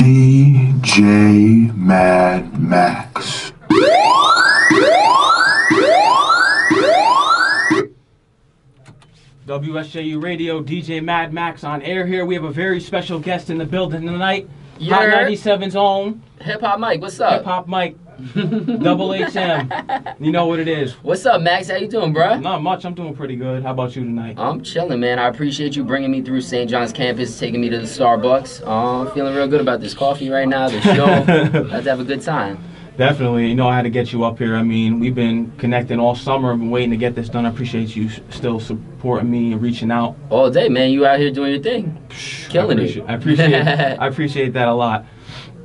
DJ Mad Max. WSJU Radio, DJ Mad Max on air here. We have a very special guest in the building tonight. Yeah. Hot 97's own HipHop Mike, what's up? HipHop Mike, double HM. You know what it is. What's up, Max? How you doing, bruh? Not much. I'm doing pretty good. How about you tonight? I'm chilling, man. I appreciate you bringing me through St. John's campus, taking me to the Starbucks. I'm feeling real good about this coffee right now, the show. About to have a good time. Definitely. You know I had to get you up here. I mean, we've been connecting all summer. I've been waiting to get this done. I appreciate you still supporting me and reaching out. All day, man. You out here doing your thing. Killing it. I appreciate that a lot.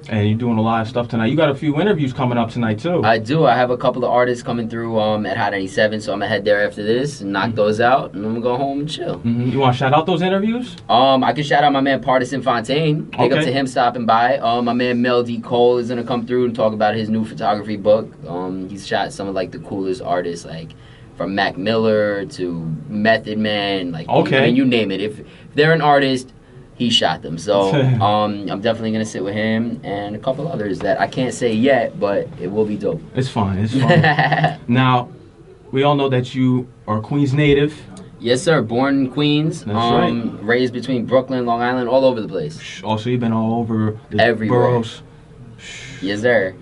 And you're doing a lot of stuff tonight. You got a few interviews coming up tonight, too. I do. I have a couple of artists coming through at Hot 97, so I'm going to head there after this and knock those out, and I'm going to go home and chill. You want to shout out those interviews? I can shout out my man Partisan Fontaine. Big up to him stopping by. My man Mel D. Cole is going to come through and talk about his new photography book. He's shot some of, like, the coolest artists, like, from Mac Miller to Method Man. Like, I mean, you name it. If they're an artist, he shot them. So I'm definitely going to sit with him and a couple others that I can't say yet, but it will be dope. It's fine. It's fine. Now, we all know that you are Queens native. Yes, sir. Born in Queens. That's right. Raised between Brooklyn, Long Island, all over the place. Oh, so you've been all over the everywhere. boroughs. Yes, sir.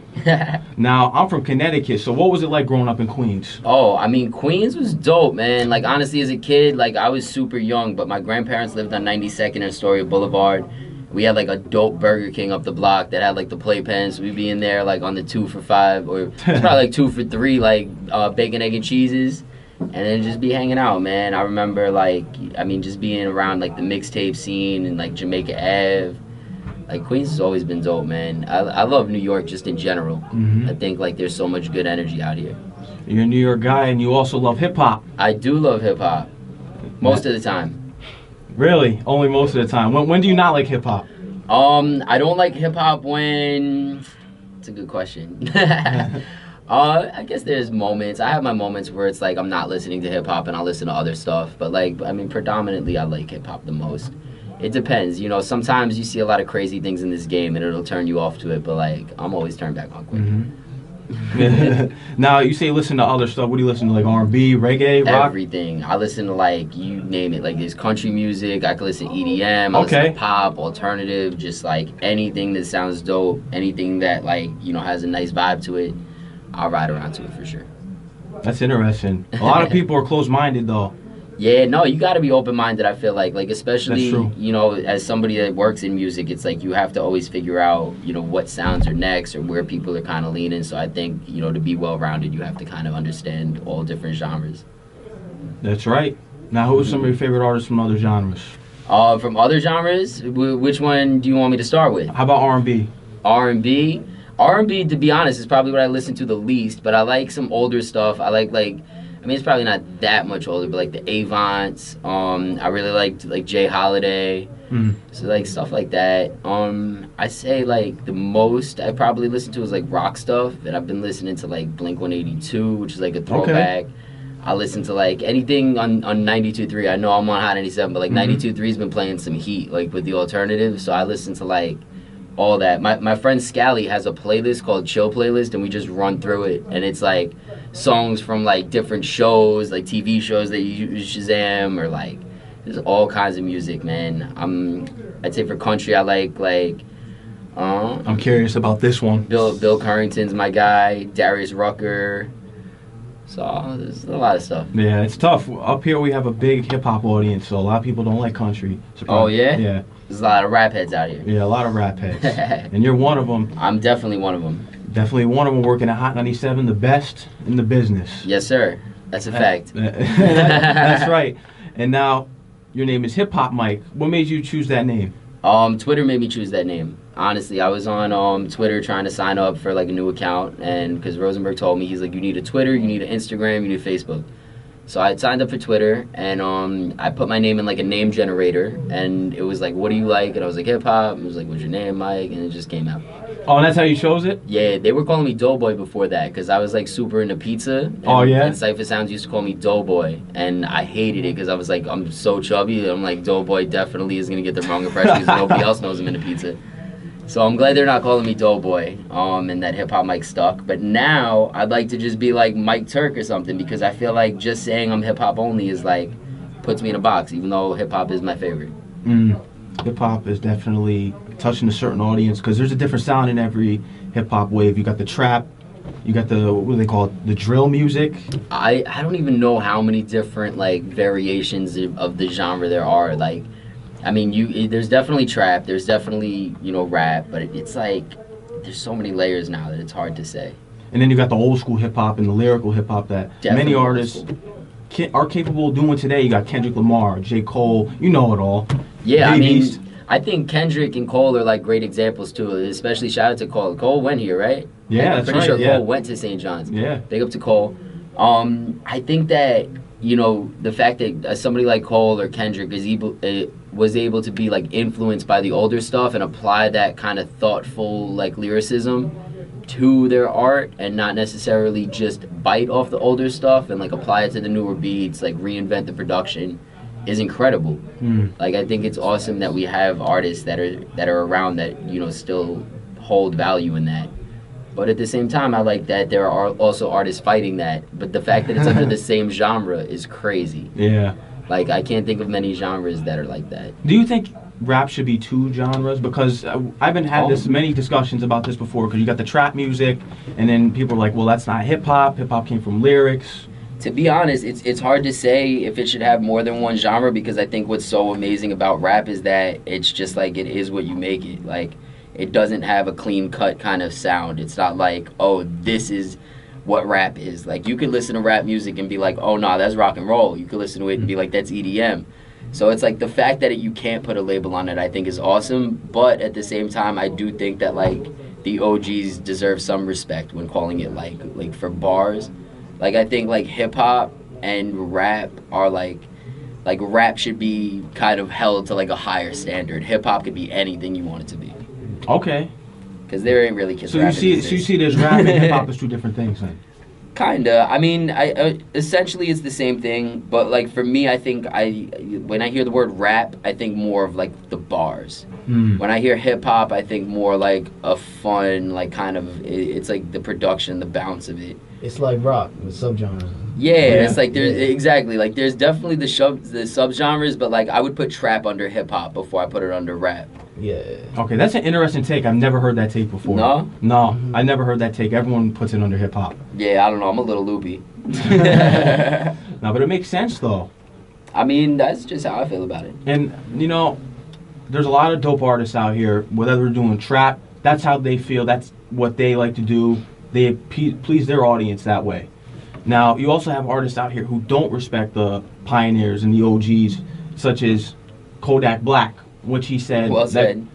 Now, I'm from Connecticut, so what was it like growing up in Queens? Oh, I mean, Queens was dope, man. Like, honestly, as a kid, like, I was super young, but my grandparents lived on 92nd and Astoria Boulevard. We had, like, a dope Burger King up the block that had, like, the playpens. We'd be in there, like, on the 2 for $5, or it's probably, like, 2 for $3, like, bacon, egg, and cheeses. And then just be hanging out, man. I remember, like, I mean, just being around, like, the mixtape scene and, like, Jamaica Ave. Like, Queens has always been dope, man. I love New York just in general. I think, like, there's so much good energy out here. You're a New York guy, and you also love hip-hop. I do love hip-hop. Most of the time. Really? Only most of the time. When do you not like hip-hop? I don't like hip-hop when... It's a good question. I guess there's moments. I have my moments where it's like I'm not listening to hip-hop and I'll listen to other stuff. But, like, I mean, predominantly I like hip-hop the most. It depends, you know, sometimes you see a lot of crazy things in this game and it'll turn you off to it, but, like, I'm always turned back on quick. Now, you say listen to other stuff. What do you listen to, like R&B, reggae, rock? Everything. I listen to, like, you name it. Like, there's country music. I can listen to EDM. I listen to pop, alternative, just, like, anything that sounds dope, anything that, like, you know, has a nice vibe to it, I'll ride around to it for sure. That's interesting. A lot of people are closed-minded, though. Yeah, no, you got to be open-minded, I feel like. Like, especially, you know, as somebody that works in music, it's like you have to always figure out, you know, what sounds are next or where people are kind of leaning. So I think, you know, to be well-rounded, you have to kind of understand all different genres. That's right. Now, who are some of your favorite artists from other genres? From other genres? Which one do you want me to start with? How about R&B? R&B? R&B, to be honest, is probably what I listen to the least, but I like some older stuff. I like... I mean, it's probably not that much older, but, like, the Avants. I really liked, like, Jay Holiday. So, like, stuff like that. I say, like, the most I probably listen to is, like, rock stuff. And I've been listening to, like, Blink-182, which is, like, a throwback. I listen to, like, anything on 92.3. I know I'm on Hot 97, but, like, 92.3's been playing some heat, like, with the alternative. So I listen to, like, all that. My friend Scally has a playlist called Chill Playlist, and we just run through it. And it's, like, songs from, like, different shows, like TV shows that you use Shazam, or, like, there's all kinds of music, man. I'd say for country, I like I'm curious about this one. Bill Currington's my guy. Darius Rucker. So there's a lot of stuff. Yeah, it's tough. Up here we have a big hip-hop audience, so a lot of people don't like country. Oh, yeah? Yeah. There's a lot of rap heads out here. Yeah, a lot of rap heads. And you're one of them. I'm definitely one of them. Definitely one of them working at Hot 97, the best in the business. Yes, sir. That's a fact. That's right. And now, your name is HipHop Mike. What made you choose that name? Twitter made me choose that name. Honestly, I was on Twitter trying to sign up for, like, a new account, and because Rosenberg told me, he's like, you need a Twitter, you need an Instagram, you need Facebook. So I signed up for Twitter, and I put my name in, like, a name generator, and it was like, what do you like? And I was like, hip-hop. It was like, what's your name, Mike? And it just came out. Oh, and that's how you chose it? Yeah, they were calling me Doughboy before that, because I was, like, super into pizza. And, and Cypher Sounds used to call me Doughboy, and I hated it, because I was like, I'm so chubby. I'm like, Doughboy definitely is going to get the wrong impression, because nobody else knows I'm into pizza. So I'm glad they're not calling me Doughboy, and that hip hop mic stuck. But now I'd like to just be like Mike Turk or something, because I feel like just saying I'm hip hop only is like puts me in a box, even though hip hop is my favorite. Hip hop is definitely touching a certain audience because there's a different sound in every hip hop wave. You got the trap, you got the, what do they call it, the drill music. I don't even know how many different like variations of the genre there are. Like, I mean, there's definitely trap, there's definitely, you know, rap, but it's like there's so many layers now that it's hard to say. And then you got the old school hip hop and the lyrical hip hop that Definitely many artists are capable of doing today. You got Kendrick Lamar, J. Cole, you know it all. Yeah, I Dave mean, East. I think Kendrick and Cole are like great examples too. Especially shout out to Cole. Cole went here, right? Yeah, I'm that's pretty right, sure yeah. Cole went to St. John's. Yeah. Big up to Cole. I think that, you know, the fact that somebody like Cole or Kendrick was able to be like influenced by the older stuff and apply that kind of thoughtful like lyricism to their art and not necessarily just bite off the older stuff and like apply it to the newer beats, like reinvent the production, is incredible. Like, I think it's awesome that we have artists that are around that, you know, still hold value in that. But at the same time, I like that there are also artists fighting that. But the fact that it's under the same genre is crazy. Yeah. Like, I can't think of many genres that are like that. Do you think rap should be two genres? Because I've been had many discussions about this before, because you got the trap music, and then people are like, well, that's not hip-hop. Hip-hop came from lyrics. To be honest, it's hard to say if it should have more than one genre, because I think what's so amazing about rap is that it's just like it is what you make it. Like, it doesn't have a clean-cut kind of sound. It's not like, oh, this is what rap is. Like, you could listen to rap music and be like, oh, nah, that's rock and roll. You could listen to it and be like, that's EDM. So it's like the fact that you can't put a label on it, I think, is awesome. But at the same time, I do think that, like, the OGs deserve some respect when calling it, like for bars. Like, I think, like, hip-hop and rap are, like, rap should be kind of held to, like, a higher standard. Hip-hop could be anything you want it to be. Okay. Because there ain't really kids So rapping you these days. see there's rap and hip-hop as two different things, then? Kinda. I mean, essentially it's the same thing, but, like, for me, I think when I hear the word rap, I think more of, like, the bars. When I hear hip-hop, I think more, like, a fun, like, kind of, it's, like, the production, the bounce of it. It's like rock with subgenres. Yeah, it's like exactly, like, there's definitely the subgenres, but, like, I would put trap under hip-hop before I put it under rap. Yeah. Okay, that's an interesting take. I've never heard that take before. No? No, I never heard that take. Everyone puts it under hip-hop. Yeah, I don't know, I'm a little loopy. No, but it makes sense, though. I mean, that's just how I feel about it. And, you know, there's a lot of dope artists out here, whether they're doing trap, that's how they feel, that's what they like to do. They please their audience that way. Now, you also have artists out here who don't respect the pioneers and the OGs, such as Kodak Black, which he said, Well said.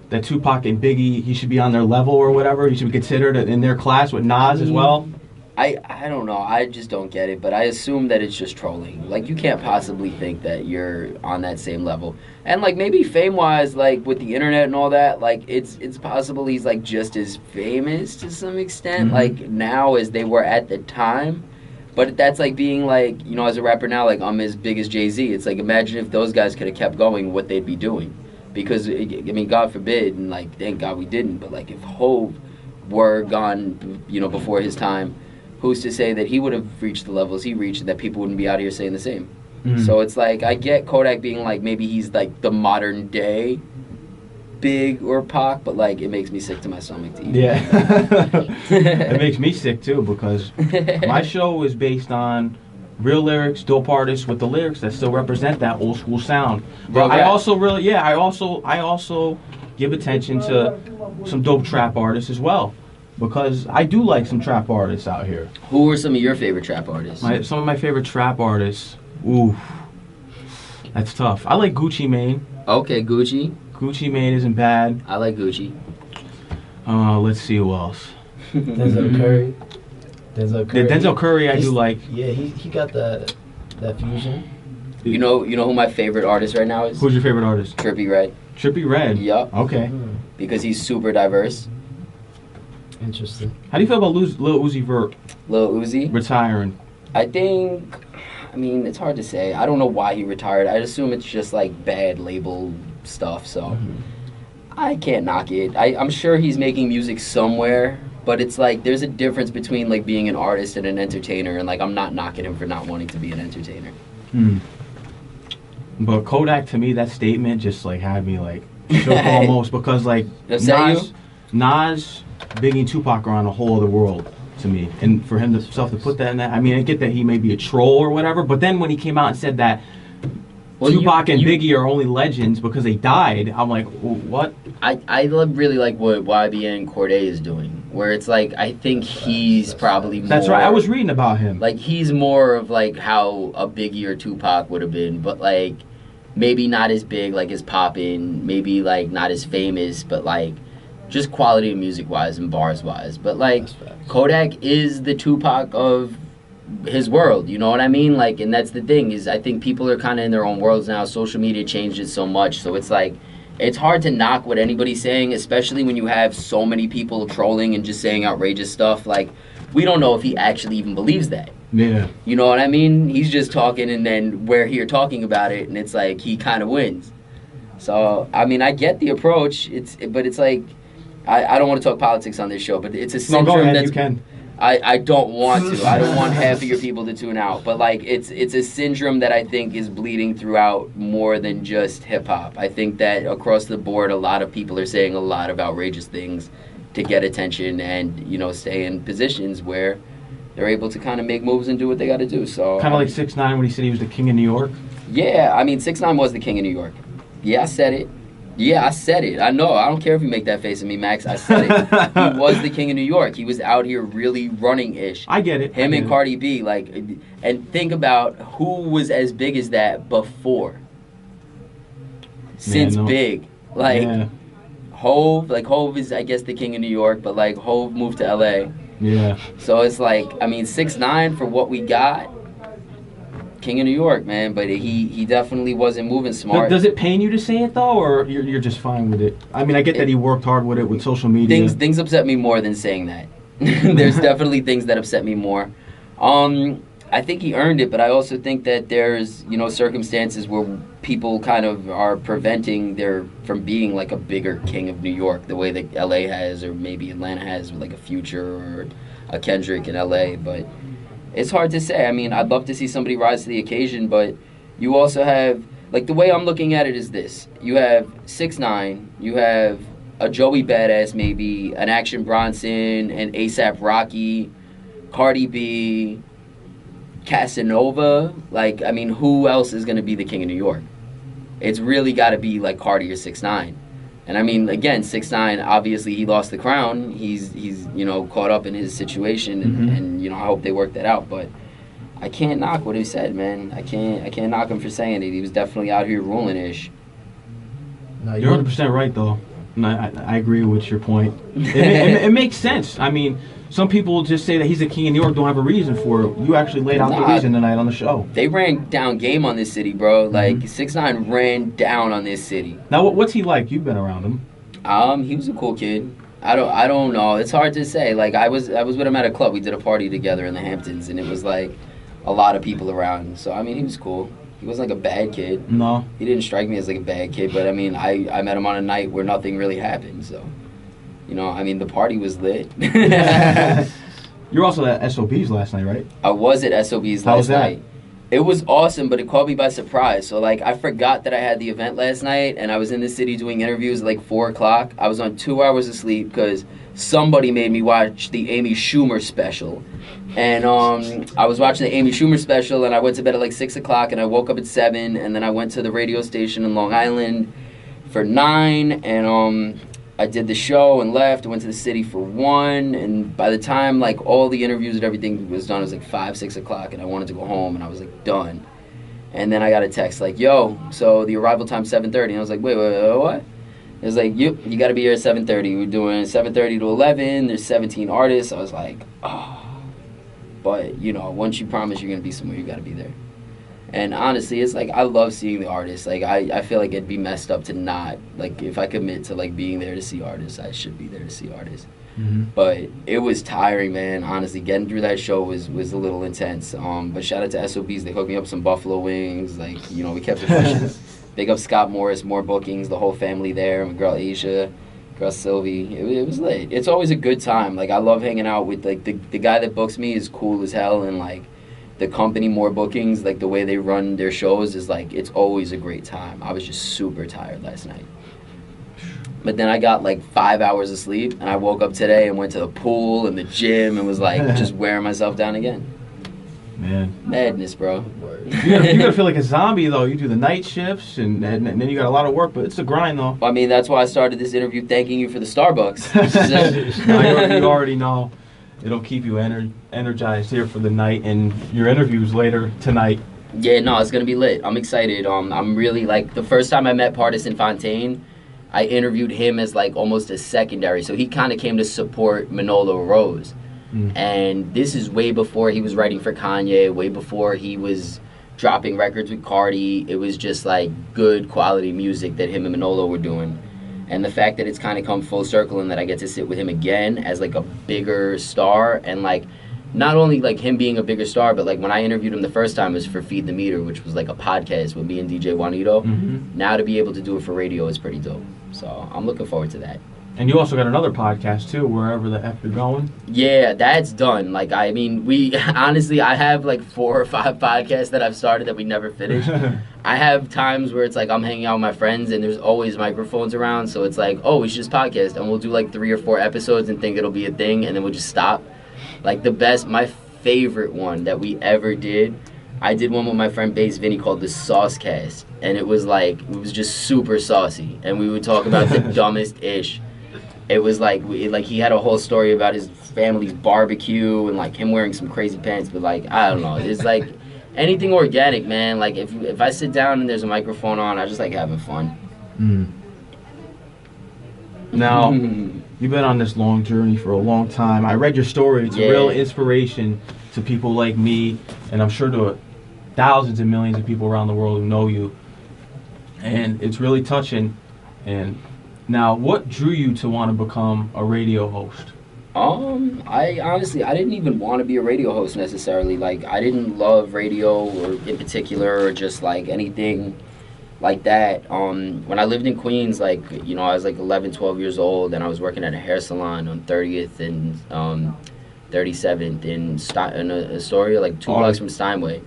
That Tupac and Biggie, he should be on their level or whatever. He should be considered in their class with Nas as well. I don't know. I just don't get it, but I assume that it's just trolling. Like, you can't possibly think that you're on that same level. And, like, maybe fame-wise, like, with the internet and all that, like, it's possible he's, like, just as famous to some extent, like, now as they were at the time. But that's like being, like, you know, as a rapper now, like, I'm as big as Jay-Z. It's like, imagine if those guys could have kept going, what they'd be doing. Because, I mean, God forbid, and, like, thank God we didn't, but, like, if Hov were gone, you know, before his time, who's to say that he would have reached the levels he reached and that people wouldn't be out here saying the same? So it's like, I get Kodak being like, maybe he's like the modern day Big or Pac, but like, it makes me sick to my stomach to eat. Yeah. It makes me sick too, because my show is based on real lyrics, dope artists with the lyrics that still represent that old school sound. But I also I also give attention to some dope trap artists as well, because I do like some trap artists out here. Who are some of your favorite trap artists? Some of my favorite trap artists. Ooh, that's tough. I like Gucci Mane. Okay, Gucci. Gucci Mane isn't bad. I like Gucci. Let's see who else. Denzel Curry. Denzel Curry, I do like. Yeah, he got that fusion. You know who my favorite artist right now is? Who's your favorite artist? Trippie Redd. Trippie Redd. Yup. Okay. Because he's super diverse. Interesting. How do you feel about Lil Uzi Vert Lil Uzi. retiring? I mean, it's hard to say. I don't know why he retired. I'd assume it's just like bad label stuff, so I can't knock it. I'm sure he's making music somewhere, but it's like there's a difference between like being an artist and an entertainer, and like I'm not knocking him for not wanting to be an entertainer. But Kodak, to me, that statement just like had me like shook almost, because like Nas, Biggie, and Tupac are on a whole other world to me, and for him himself to put that in that, I mean, I get that he may be a troll or whatever, but then when he came out and said that Tupac and Biggie are only legends because they died, I'm like, what? I really like what YBN Cordae is doing, where it's like I think he's probably more... That's right, I was reading about him. Like, he's more of like how a Biggie or Tupac would have been, but like maybe not as big, like as poppin', maybe like not as famous, but like just quality of music wise and bars wise. But like Kodak is the Tupac of his world, you know what I mean? Like, and that's the thing, is I think people are kind of in their own worlds now. Social media changed it so much, so it's like it's hard to knock what anybody's saying, especially when you have so many people trolling and just saying outrageous stuff. Like, we don't know if he actually even believes that. Yeah. You know what I mean? He's just talking, and then we're here talking about it, and it's like he kind of wins. So, I mean, I get the approach. But it's like, I don't want to talk politics on this show, but it's a syndrome. No, go ahead, that's, you can. I don't want to. I don't want half of your people to tune out. But like, it's a syndrome that I think is bleeding throughout more than just hip hop. I think that across the board, a lot of people are saying a lot of outrageous things to get attention and, you know, stay in positions where they're able to kind of make moves and do what they got to do. So kind of like 6ix9ine when he said he was the king of New York. Yeah, I mean, 6ix9ine was the king of New York. Yeah, I said it. Yeah, I said it. I know. I don't care if you make that face at me, Max. I said it. He was the king of New York. He was out here really running-ish. I get it. Him and Cardi B, like, and think about who was as big as that before. Since Big. Like, Hove is, I guess, the king of New York, but, like, Hove moved to L.A. Yeah. So it's like, I mean, 6ix9ine, for what we got, king of New York, man, but he definitely wasn't moving smart. Does it pain you to say it, though, or you're just fine with it? I mean, I get that he worked hard with it, with social media. Things upset me more than saying that. There's definitely things that upset me more. I think he earned it, but I also think that there's, you know, circumstances where people kind of are preventing from being like a bigger king of New York, the way that LA has, or maybe Atlanta has, with like a Future or a Kendrick in LA, but it's hard to say. I mean, I'd love to see somebody rise to the occasion, but you also have, like, the way I'm looking at it is this. You have 6ix9ine, you have a Joey Badass, maybe, an Action Bronson, an A$AP Rocky, Cardi B, Casanova. Like, I mean, who else is going to be the king of New York? It's really got to be, like, Cardi or 6ix9ine. And I mean, again, 6ix9ine, obviously he lost the crown. He's you know, caught up in his situation, and you know, I hope they work that out. But I can't knock what he said, man. I can't knock him for saying it. He was definitely out here ruling-ish. No, you're 100% right, though. And I agree with your point. It makes sense. I mean, some people just say that he's the king of New York, don't have a reason for it. You actually laid out the reason tonight on the show. They ran down game on this city, bro. Like, 6ix9ine ran down on this city. Now, what's he like? You've been around him. He was a cool kid. I don't know. It's hard to say. Like, I was with him at a club. We did a party together in the Hamptons, and it was like a lot of people around. So I mean, he was cool. He wasn't like a bad kid. No. He didn't strike me as like a bad kid, but I mean, I met him on a night where nothing really happened. So, you know, I mean, the party was lit. You're also at SOB's last night, right? I was at SOB's last night. It was awesome, but it caught me by surprise. So, like, I forgot that I had the event last night, and I was in the city doing interviews at, like, 4 o'clock. I was on 2 hours of sleep because somebody made me watch the Amy Schumer special. And I was watching the Amy Schumer special, and I went to bed at, like, 6 o'clock, and I woke up at 7, and then I went to the radio station in Long Island for 9, and I did the show and left. I went to the city for 1, and by the time, like, all the interviews and everything was done, it was like 5, 6 o'clock, and I wanted to go home, and I was like, done. And then I got a text like, yo, so the arrival time's 7:30, and I was like, wait, what? It was like, you got to be here at 7:30. We're doing 7:30 to 11. There's 17 artists. I was like, oh. But, you know, once you promise you're going to be somewhere, you got to be there. And honestly, it's like, I love seeing the artists. Like, I feel like it'd be messed up to not, like, if I commit to, like, being there to see artists, I should be there to see artists. But it was tiring, man. Honestly, getting through that show was a little intense. But shout out to SOBs. They hooked me up some buffalo wings. Like, you know, we kept it pushing. Big up Scott Morris, more bookings, the whole family there. My girl Asia, girl Sylvie. It was lit. It's always a good time. Like, I love hanging out with, like, the guy that books me is cool as hell, and, like, the company, more bookings, like, the way they run their shows is, like, it's always a great time. I was just super tired last night. But then I got, like, 5 hours of sleep, and I woke up today and went to the pool and the gym and was, like, just wearing myself down again. Man. Madness, bro. You gotta feel like a zombie, though. You do the night shifts, and then you got a lot of work, but it's a grind, though. I mean, that's why I started this interview thanking you for the Starbucks. No, you already know. It'll keep you energized here for the night and your interviews later tonight. Yeah, no, it's going to be lit. I'm excited. I'm really, like, the first time I met Partisan Fontaine, I interviewed him as, like, almost a secondary. So he kind of came to support Manolo Rose. And this is way before he was writing for Kanye, way before he was dropping records with Cardi. It was just, like, good quality music that him and Manolo were doing. And the fact that it's kind of come full circle and that I get to sit with him again as, like, a bigger star, and, like, not only, like, him being a bigger star, but, like, when I interviewed him the first time, it was for Feed the Meter, which was, like, a podcast with me and DJ Juanito. Now to be able to do it for radio is pretty dope. So I'm looking forward to that. And you also got another podcast, too, wherever the F you're going. Yeah, that's done. Like, I mean, honestly, I have, like, 4 or 5 podcasts that I've started that we never finished. I have times where it's like I'm hanging out with my friends and there's always microphones around, so it's like, oh, we should just podcast, and we'll do, like, 3 or 4 episodes and think it'll be a thing, and then we'll just stop. Like, my favorite one that we ever did, I did one with my friend Bass Vinny called the Sauce Cast, and it was just super saucy, and we would talk about the dumbest ish. It was like he had a whole story about his family's barbecue and, like, him wearing some crazy pants, but, like, I don't know, it's like anything organic, man. Like, if I sit down and there's a microphone on, I just like having fun. Now, you've been on this long journey for a long time. I read your story. It's a real inspiration to people like me, and I'm sure to thousands and millions of people around the world who know you. And it's really touching. And now, what drew you to want to become a radio host? I honestly, I didn't even want to be a radio host necessarily. Like, I didn't love radio or in particular, or just, like, anything like that. When I lived in Queens, like, you know, I was like 11, 12 years old, and I was working at a hair salon on 30th and 37th in Astoria, like 2 blocks from Steinway.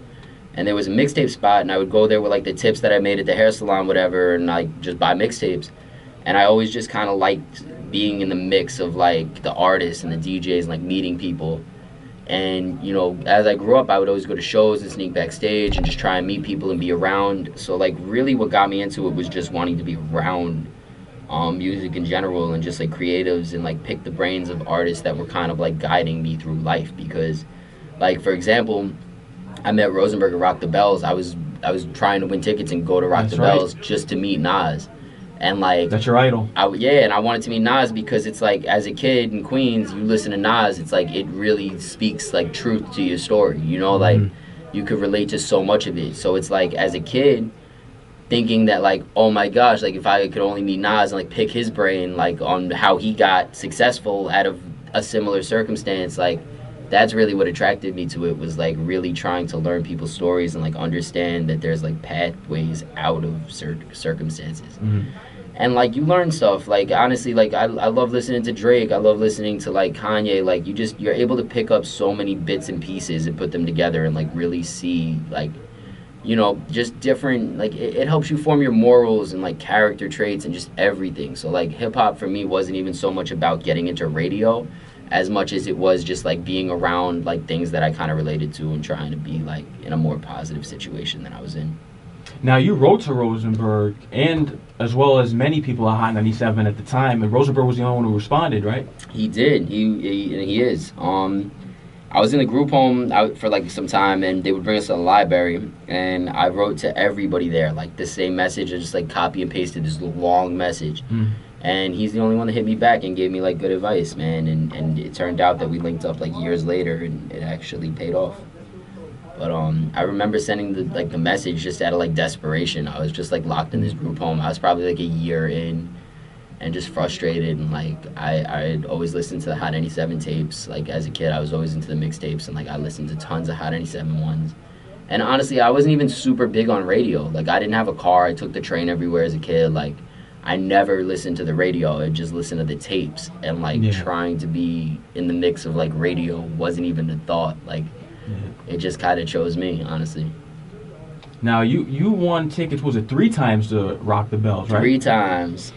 And there was a mixtape spot, and I would go there with, like, the tips that I made at the hair salon, whatever, and, like, just buy mixtapes. And I always just kind of liked being in the mix of, like, the artists and the DJs and, like, meeting people. And, you know, as I grew up, I would always go to shows and sneak backstage and just try and meet people and be around. So, like, really what got me into it was just wanting to be around music in general and just, like, creatives and, like, pick the brains of artists that were kind of, like, guiding me through life. Because, like, for example, I met Rosenberg at Rock the Bells. I was trying to win tickets and go to Rock the Bells just to meet Nas. And, like, that's your idol. And I wanted to meet Nas because it's like, as a kid in Queens, you listen to Nas, it's like it really speaks, like, truth to your story, you know, like you could relate to so much of it. So it's like, as a kid, thinking that, like, oh my gosh, like, if I could only meet Nas and, like, pick his brain, like, on how he got successful out of a similar circumstance, like, that's really what attracted me to it, was, like, really trying to learn people's stories and, like, understand that there's, like, pathways out of circumstances. And, like, you learn stuff. Like, honestly, like, I love listening to Drake. I love listening to, like, Kanye. Like, you're able to pick up so many bits and pieces and put them together and, like, really see, like, you know, just different, like, it helps you form your morals and, like, character traits and just everything. So, like, hip-hop for me wasn't even so much about getting into radio as much as it was just, like, being around, like, things that I kind of related to and trying to be, like, in a more positive situation than I was in. Now, you wrote to Rosenberg, and as well as many people at Hot 97 at the time, and Rosenberg was the only one who responded, right? He did. He is. I was in the group home out for, like, some time, and they would bring us to the library, and I wrote to everybody there, like, the same message. I just, like, copy and pasted this long message. And he's the only one that hit me back and gave me, like, good advice, man. And it turned out that we linked up, like, years later, and it actually paid off. But I remember sending the message just out of, like, desperation. I was just, like, locked in this group home. I was probably, like, a year in and just frustrated. And, like, I'd always listened to the Hot 97 tapes. Like, as a kid, I was always into the mixtapes. And, like, I listened to tons of Hot 97 ones. And honestly, I wasn't even super big on radio. Like, I didn't have a car. I took the train everywhere as a kid. Like, I never listened to the radio. I just listened to the tapes. And, like, trying to be in the mix of, like, radio wasn't even a thought. Like, it just kind of chose me, honestly. Now, you won tickets, was it 3 times to Rock the Bells, right? 3 times.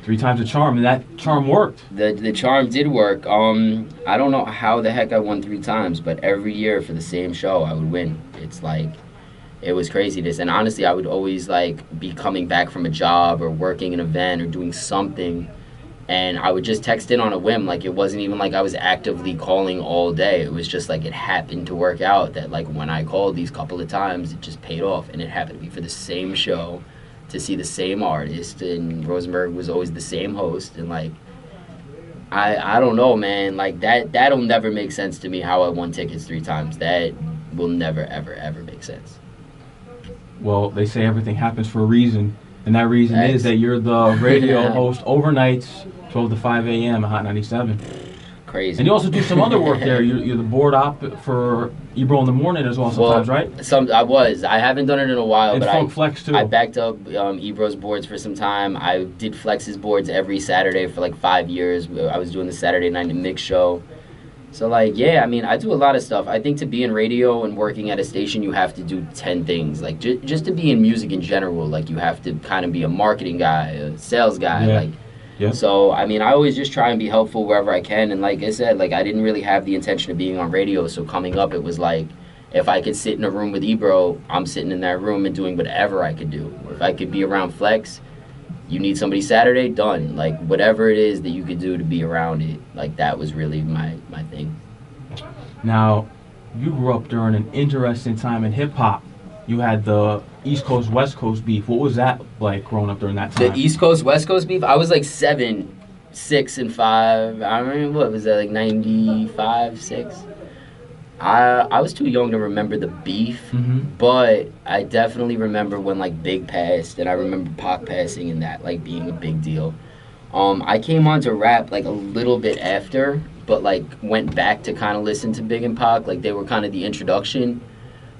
three times the charm, and that charm worked. The charm did work. I don't know how the heck I won 3 times, but every year for the same show, I would win. It's like, it was craziness. And honestly, I would always, like, be coming back from a job or working an event or doing something, and I would just text in on a whim. Like, it wasn't even like I was actively calling all day. It was just like it happened to work out that, like, when I called these couple of times, it just paid off. And it happened to be for the same show, to see the same artist. And Rosenberg was always the same host. And, like, I don't know, man. Like, that'll never make sense to me how I won tickets 3 times. That will never, ever, ever make sense. Well, they say everything happens for a reason. And that reason is that you're the radio host overnights, 12 to 5 a.m. at Hot 97. Crazy. And you also do some other work there. You're the board op for Ebro in the morning as well sometimes, right? I haven't done it in a while, and but Funk Flex too. I backed up Ebro's boards for some time. I did Flex's boards every Saturday for like 5 years. I was doing the Saturday night mix show. So, like, yeah, I mean, I do a lot of stuff. I think to be in radio and working at a station, you have to do 10 things. Like, just to be in music in general, like, you have to kind of be a marketing guy, a sales guy. So, I mean, I always just try and be helpful wherever I can. And like I said, like, I didn't really have the intention of being on radio. So coming up, it was like, if I could sit in a room with Ebro, I'm sitting in that room and doing whatever I could do. If I could be around Flex, you need somebody Saturday, done. Like, whatever it is that you could do to be around it, like, that was really my thing. Now, you grew up during an interesting time in hip-hop. You had the East Coast, West Coast beef. What was that like growing up during that time? The East Coast, West Coast beef? I was like 7, 6, and 5. I remember, what was that, like 95, 6? I was too young to remember the beef, but I definitely remember when, like, Big passed, and I remember Pac passing and that, like, being a big deal. I came on to rap, like, a little bit after, but, like, went back to kind of listen to Big and Pac. Like, they were kind of the introduction.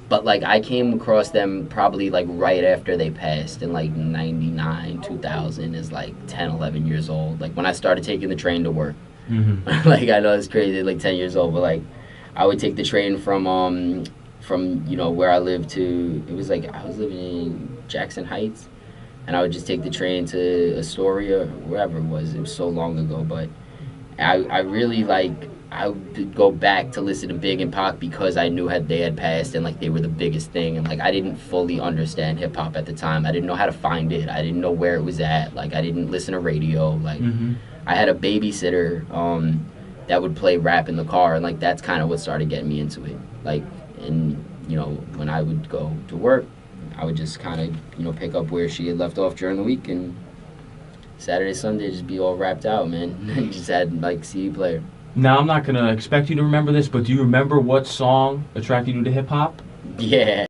But, like, I came across them probably, like, right after they passed in, like, 99, 2000, as, like, 10, 11 years old. Like, when I started taking the train to work. Like, I know it's crazy, like, 10 years old, but, like, I would take the train from you know, where I lived to, it was like, I was living in Jackson Heights, and I would just take the train to Astoria, wherever it was. It was so long ago, but I really, like, I would go back to listen to Big and Pac because I knew they had passed and, like, they were the biggest thing. And, like, I didn't fully understand hip-hop at the time. I didn't know how to find it. I didn't know where it was at. Like, I didn't listen to radio. Like, I had a babysitter that would play rap in the car, and, like, that's kind of what started getting me into it. Like, and, you know, when I would go to work, I would just kind of, you know, pick up where she had left off during the week, and Saturday, Sunday, just be all rapped out, man. Just had, like, CD player. Now, I'm not going to expect you to remember this, but do you remember what song attracted you to hip-hop? Yeah.